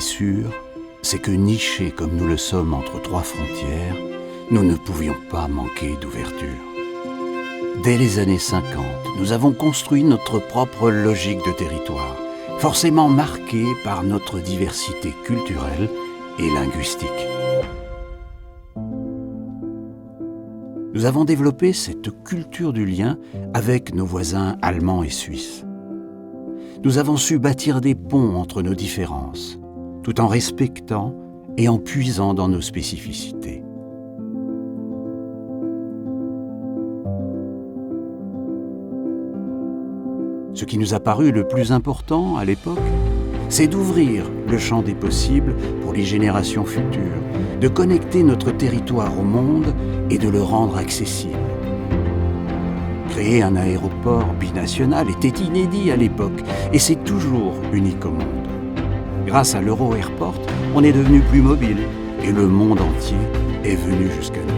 sûr, c'est que nichés comme nous le sommes entre trois frontières, nous ne pouvions pas manquer d'ouverture. Dès les années 50, nous avons construit notre propre logique de territoire, forcément marquée par notre diversité culturelle et linguistique. Nous avons développé cette culture du lien avec nos voisins allemands et suisses. Nous avons su bâtir des ponts entre nos différences, tout en respectant et en puisant dans nos spécificités. Ce qui nous a paru le plus important à l'époque, c'est d'ouvrir le champ des possibles pour les générations futures, de connecter notre territoire au monde et de le rendre accessible. Créer un aéroport binational était inédit à l'époque et c'est toujours unique au monde. Grâce à l'Euro-Airport, on est devenu plus mobile et le monde entier est venu jusqu'à nous.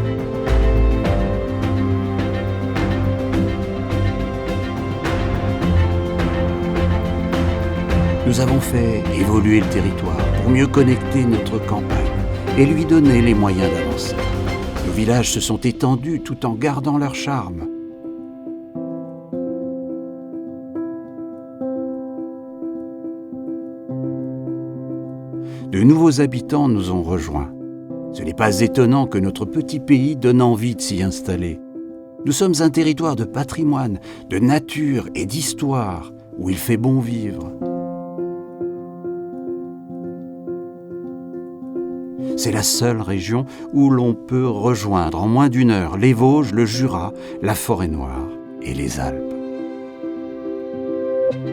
Nous avons fait évoluer le territoire pour mieux connecter notre campagne et lui donner les moyens d'avancer. Nos villages se sont étendus tout en gardant leur charme. De nouveaux habitants nous ont rejoints. Ce n'est pas étonnant que notre petit pays donne envie de s'y installer. Nous sommes un territoire de patrimoine, de nature et d'histoire où il fait bon vivre. C'est la seule région où l'on peut rejoindre en moins d'une heure les Vosges, le Jura, la Forêt-Noire et les Alpes.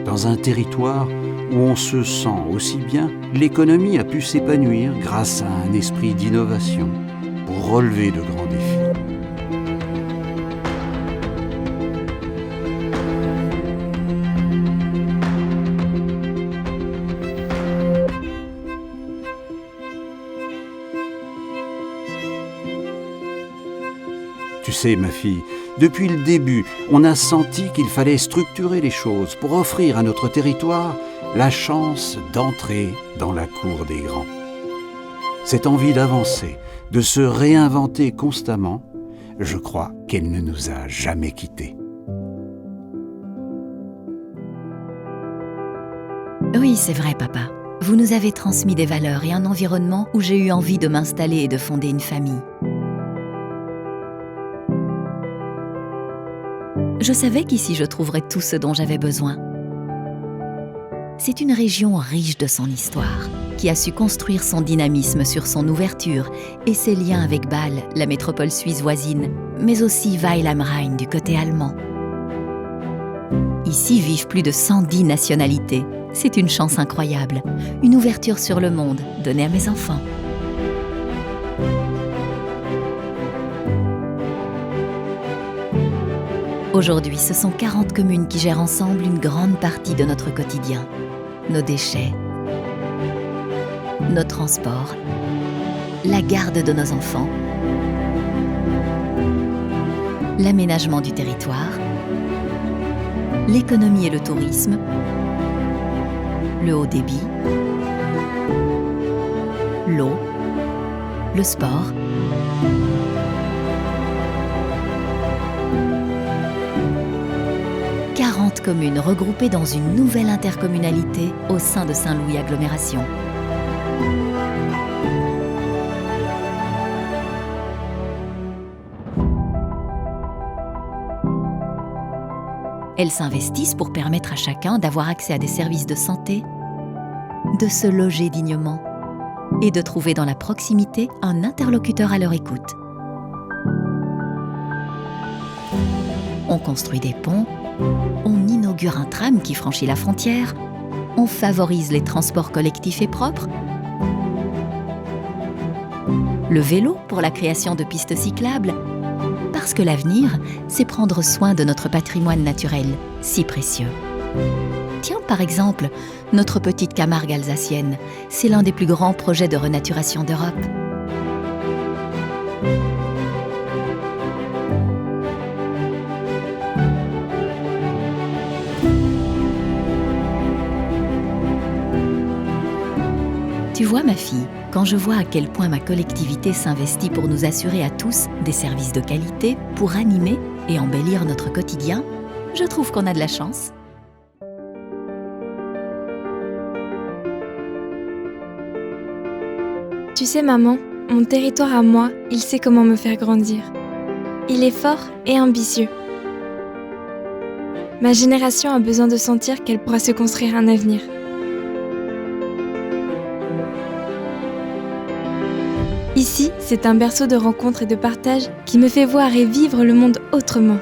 Dans un territoire où on se sent aussi bien, l'économie a pu s'épanouir grâce à un esprit d'innovation pour relever de grands défis. Tu sais, ma fille, depuis le début, on a senti qu'il fallait structurer les choses pour offrir à notre territoire la chance d'entrer dans la cour des grands. Cette envie d'avancer, de se réinventer constamment, je crois qu'elle ne nous a jamais quittés. Oui, c'est vrai, papa. Vous nous avez transmis des valeurs et un environnement où j'ai eu envie de m'installer et de fonder une famille. Je savais qu'ici je trouverais tout ce dont j'avais besoin. C'est une région riche de son histoire, qui a su construire son dynamisme sur son ouverture et ses liens avec Bâle, la métropole suisse voisine, mais aussi Weil am Rhein du côté allemand. Ici vivent plus de 110 nationalités. C'est une chance incroyable, une ouverture sur le monde donnée à mes enfants. Aujourd'hui, ce sont 40 communes qui gèrent ensemble une grande partie de notre quotidien. Nos déchets, nos transports, la garde de nos enfants, l'aménagement du territoire, l'économie et le tourisme, le haut débit, l'eau, le sport. Communes regroupées dans une nouvelle intercommunalité au sein de Saint-Louis Agglomération. Elles s'investissent pour permettre à chacun d'avoir accès à des services de santé, de se loger dignement et de trouver dans la proximité un interlocuteur à leur écoute. On construit des ponts, on inaugure un tram qui franchit la frontière, on favorise les transports collectifs et propres, le vélo pour la création de pistes cyclables, parce que l'avenir, c'est prendre soin de notre patrimoine naturel, si précieux. Tiens, par exemple, notre petite Camargue alsacienne, c'est l'un des plus grands projets de renaturation d'Europe. Tu vois, ma fille, quand je vois à quel point ma collectivité s'investit pour nous assurer à tous des services de qualité, pour animer et embellir notre quotidien, je trouve qu'on a de la chance. Tu sais, maman, mon territoire à moi, il sait comment me faire grandir. Il est fort et ambitieux. Ma génération a besoin de sentir qu'elle pourra se construire un avenir. Ici, c'est un berceau de rencontres et de partage qui me fait voir et vivre le monde autrement.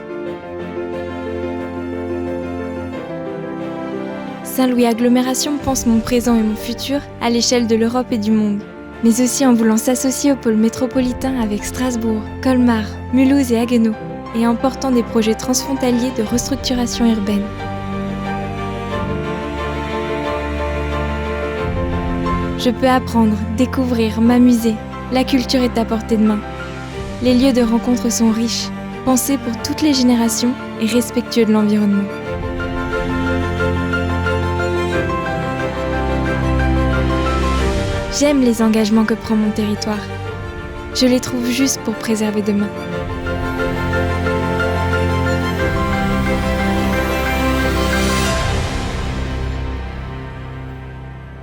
Saint-Louis Agglomération pense mon présent et mon futur à l'échelle de l'Europe et du monde, mais aussi en voulant s'associer au pôle métropolitain avec Strasbourg, Colmar, Mulhouse et Haguenau, et en portant des projets transfrontaliers de restructuration urbaine. Je peux apprendre, découvrir, m'amuser. La culture est à portée de main. Les lieux de rencontre sont riches, pensés pour toutes les générations et respectueux de l'environnement. J'aime les engagements que prend mon territoire. Je les trouve justes pour préserver demain.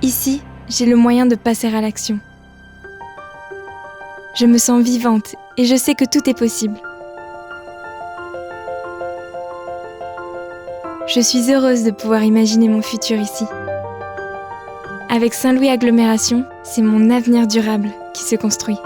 Ici, j'ai le moyen de passer à l'action. Je me sens vivante et je sais que tout est possible. Je suis heureuse de pouvoir imaginer mon futur ici. Avec Saint-Louis Agglomération, c'est mon avenir durable qui se construit.